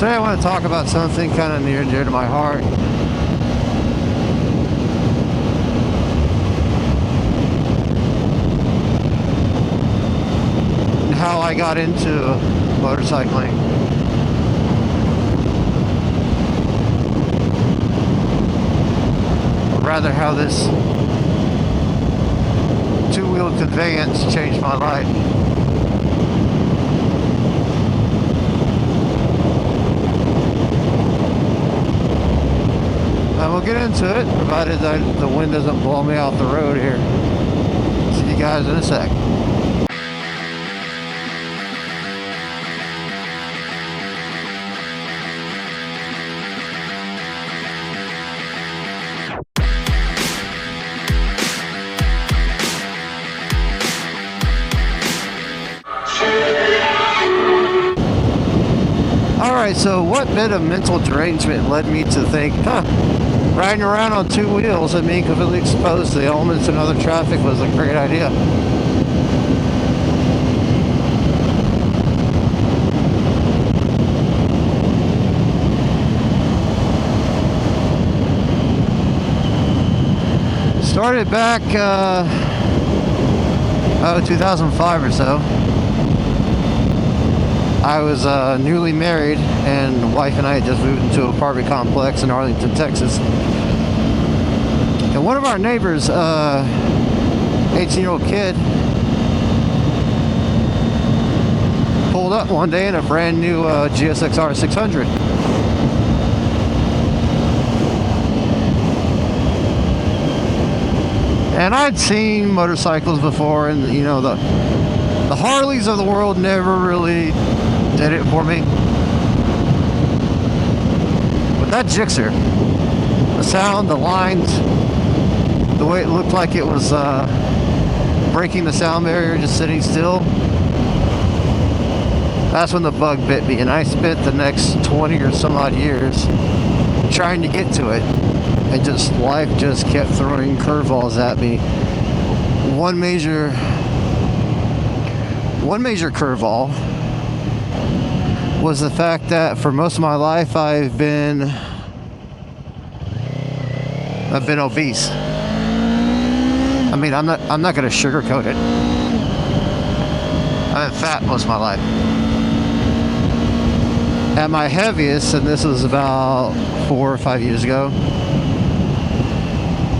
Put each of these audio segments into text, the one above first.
Today I want to talk about something kind of near and dear to my heart. And how I got into motorcycling. Or rather, how this two-wheeled conveyance changed my life. And we'll get into it, provided that the wind doesn't blow me off the road here. See you guys in a sec. Alright, so what bit of mental derangement led me to think, riding around on two wheels and being completely exposed to the elements and other traffic was a great idea? Started back, 2005 or so. I was newly married, and the wife and I had just moved into an apartment complex in Arlington, Texas. And one of our neighbors, 18-year-old kid, pulled up one day in a brand new GSX-R 600. And I'd seen motorcycles before, and you know, the Harleys of the world never really did it for me. But that Gixxer, the sound, the lines, the way it looked like it was breaking the sound barrier, just sitting still, that's when the bug bit me. And I spent the next 20 or some odd years trying to get to it, and just life just kept throwing curveballs at me. One major curveball was the fact that for most of my life I've been obese. I mean, I'm not going to sugarcoat it. I've been fat most of my life. At my heaviest, and this was about 4 or 5 years ago,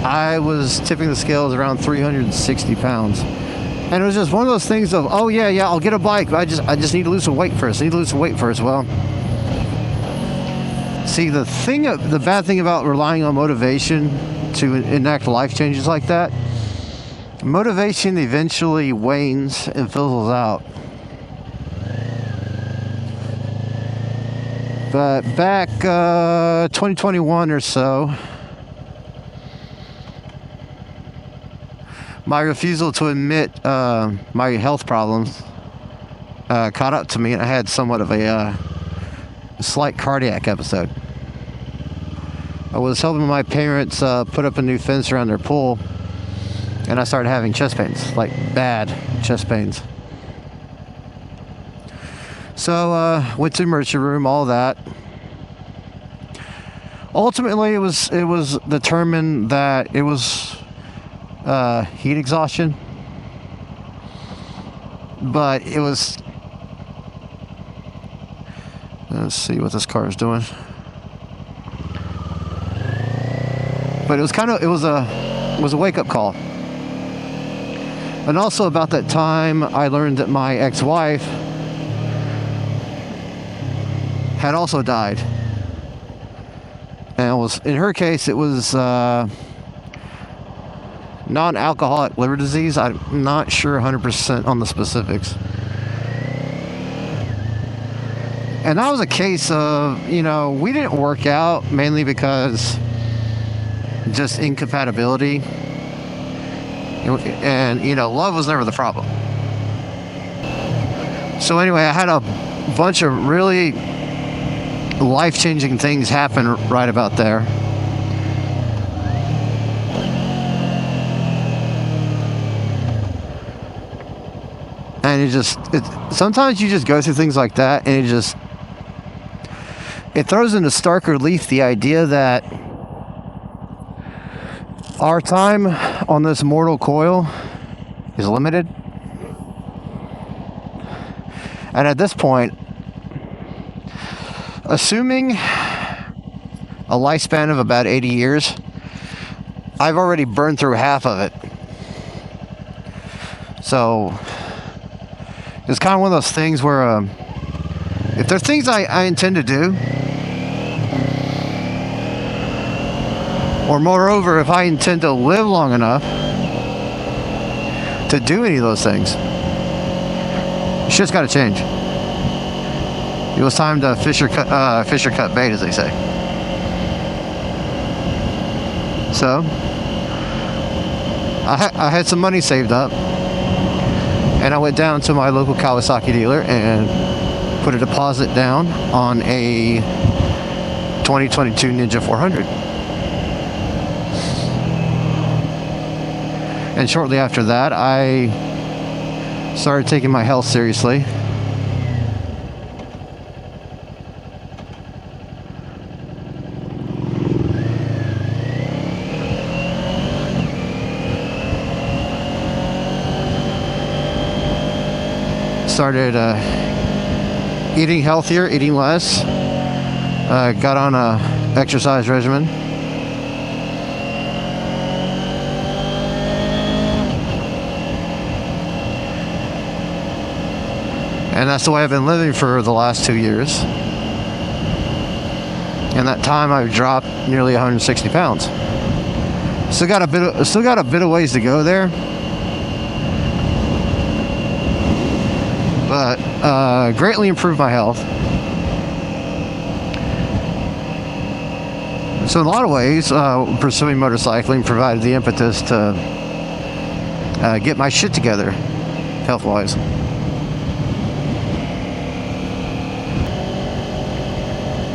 I was tipping the scales around 360 pounds. And it was just one of those things of, oh yeah, I'll get a bike. I just need to lose some weight first. Well, see, the bad thing about relying on motivation to enact life changes like that, motivation eventually wanes and fizzles out. But back 2021 or so, my refusal to admit my health problems caught up to me, and I had somewhat of a slight cardiac episode. I was helping my parents put up a new fence around their pool, and I started having chest pains, like bad chest pains. So went to the emergency room, all that. Ultimately, it was determined that it was heat exhaustion, but it was, let's see what this car is doing, but it was a wake-up call. And also about that time I learned that my ex-wife had also died, and it was, in her case, it was non-alcoholic liver disease. I'm not sure 100% on the specifics. And that was a case of, you know, we didn't work out mainly because just incompatibility. And, you know, love was never the problem. So anyway, I had a bunch of really life-changing things happen right about there. And sometimes you just go through things like that, and it throws into stark relief the idea that our time on this mortal coil is limited. And at this point, assuming a lifespan of about 80 years, I've already burned through half of it. So it's kind of one of those things where if there are things I intend to do, or moreover, if I intend to live long enough to do any of those things, shit's got to change. It was time to fish or cut bait, as they say. So I had some money saved up, and I went down to my local Kawasaki dealer and put a deposit down on a 2022 Ninja 400. And shortly after that, I started taking my health seriously. Started eating healthier, eating less. Got on a exercise regimen. And that's the way I've been living for the last 2 years. In that time, I've dropped nearly 160 pounds. Still got a bit of ways to go there. But greatly improved my health. So in a lot of ways, pursuing motorcycling provided the impetus to get my shit together, health-wise.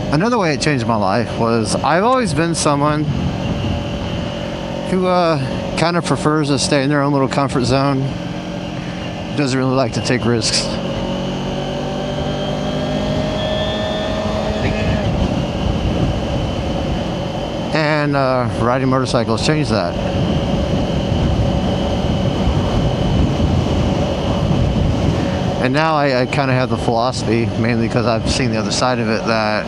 Another way it changed my life was I've always been someone who kind of prefers to stay in their own little comfort zone. Doesn't really like to take risks. And riding motorcycles changed that. And now I kind of have the philosophy, mainly because I've seen the other side of it, that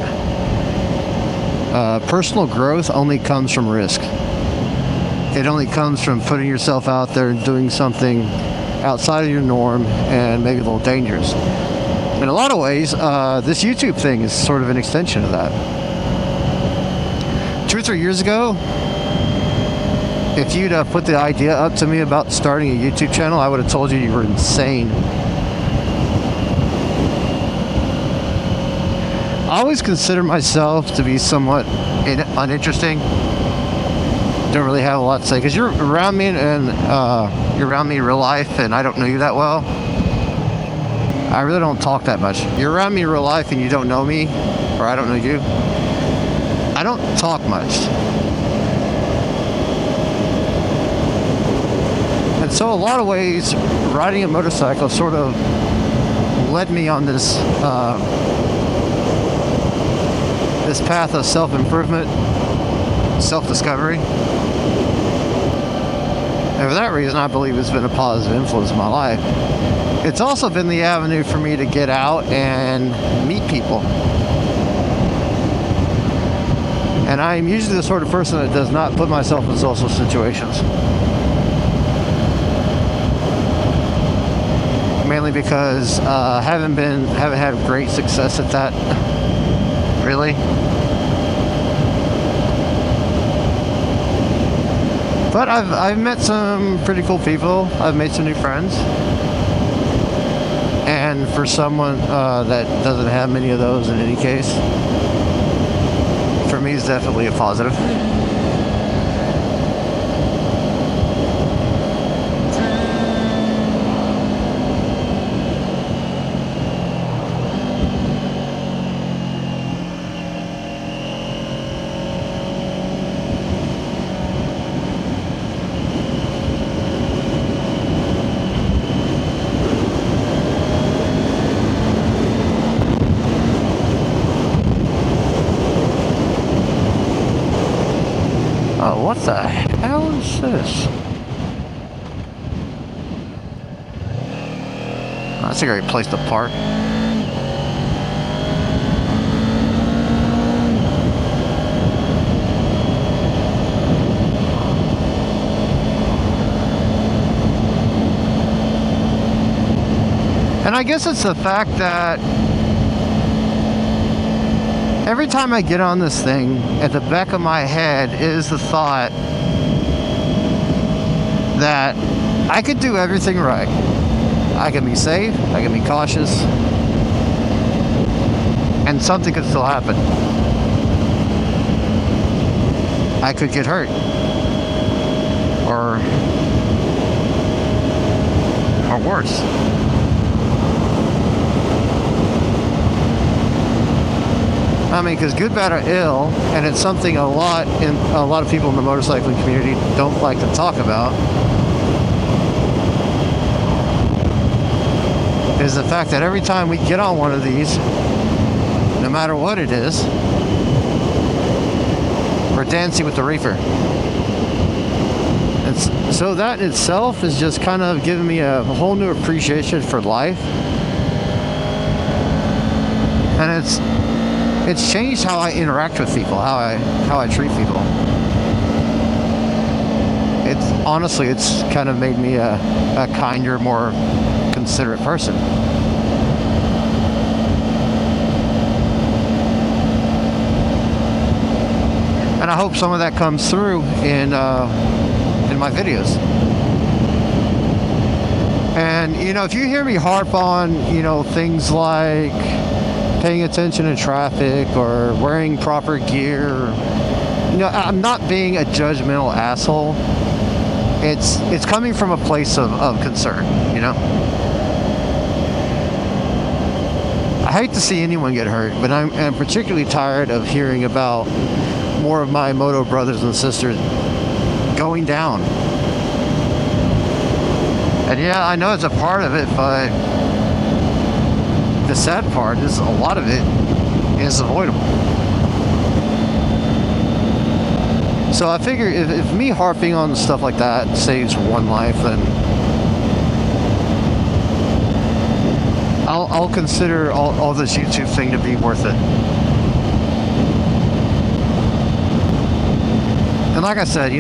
personal growth only comes from risk. It only comes from putting yourself out there and doing something outside of your norm and maybe a little dangerous. In a lot of ways, this YouTube thing is sort of an extension of that. 2 or 3 years ago, if you'd put the idea up to me about starting a YouTube channel, I would have told you you were insane. I always consider myself to be somewhat uninteresting. Don't really have a lot to say because you're around me and you're around me in real life, and I don't know you that well. I really don't talk that much. You're around me in real life and you don't know me, or I don't know you. I don't talk much. And so a lot of ways, riding a motorcycle sort of led me on this this path of self-improvement, self-discovery. And for that reason, I believe it's been a positive influence in my life. It's also been the avenue for me to get out and meet people. And I'm usually the sort of person that does not put myself in social situations. Mainly because I haven't had great success at that, really. But I've met some pretty cool people. I've made some new friends. And for someone that doesn't have many of those in any case, for me is definitely a positive. What the hell is this? That's a great place to park. And I guess it's the fact that every time I get on this thing, at the back of my head is the thought that I could do everything right. I can be safe, I can be cautious, and something could still happen. I could get hurt. Or worse. I mean, because good, bad, or ill, and it's something a lot of people in the motorcycling community don't like to talk about, is the fact that every time we get on one of these, no matter what it is, we're dancing with the reefer. And so that in itself is just kind of giving me a whole new appreciation for life. And it's changed how I interact with people, how I treat people. It's kind of made me a kinder, more considerate person. And I hope some of that comes through in my videos. And if you hear me harp on things like paying attention in traffic or wearing proper gear, I'm not being a judgmental asshole. It's coming from a place of concern, I hate to see anyone get hurt, but I'm particularly tired of hearing about more of my moto brothers and sisters going down. And yeah, I know it's a part of it, but the sad part is a lot of it is avoidable. So I figure if me harping on stuff like that saves one life, then I'll consider all this YouTube thing to be worth it. And like I said,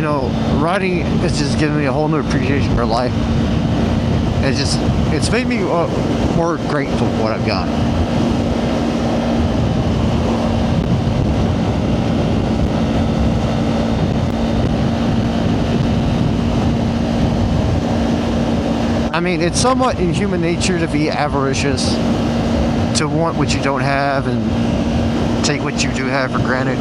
riding is just giving me a whole new appreciation for life. It's made me more grateful for what I've got. I mean, it's somewhat in human nature to be avaricious, to want what you don't have and take what you do have for granted.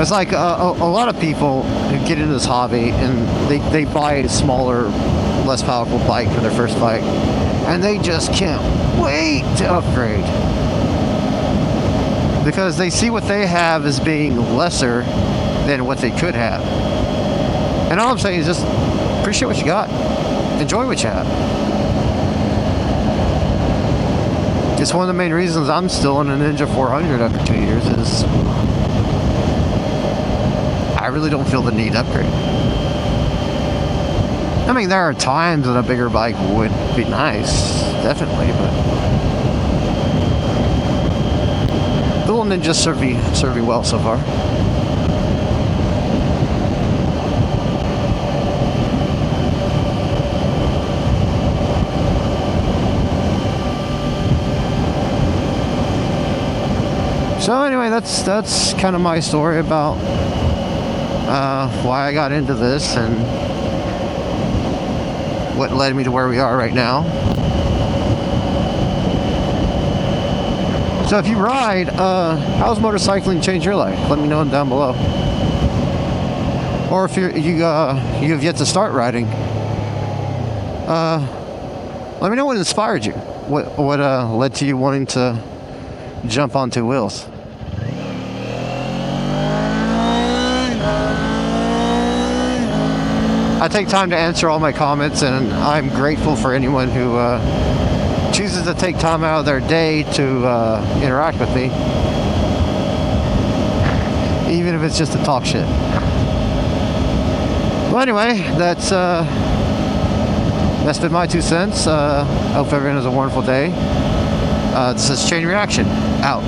It's like a lot of people who get into this hobby and they buy a smaller, less powerful bike for their first bike, and they just can't wait to upgrade because they see what they have as being lesser than what they could have. And all I'm saying is just appreciate what you got, enjoy what you have. It's one of the main reasons I'm still in a Ninja 400 after 2 years is I really don't feel the need to upgrade. I mean, there are times that a bigger bike would be nice, definitely, but the little Ninjas serve me well so far. So anyway, that's kind of my story about why I got into this and what led me to where we are right now. So if you ride, how's motorcycling changed your life? Let me know down below. Or if you have yet to start riding, let me know what inspired you. What led to you wanting to jump on two wheels. I take time to answer all my comments, and I'm grateful for anyone who chooses to take time out of their day to interact with me, even if it's just to talk shit. Well, anyway, that's been my 2 cents. I hope everyone has a wonderful day. This is Chain Reaction, out.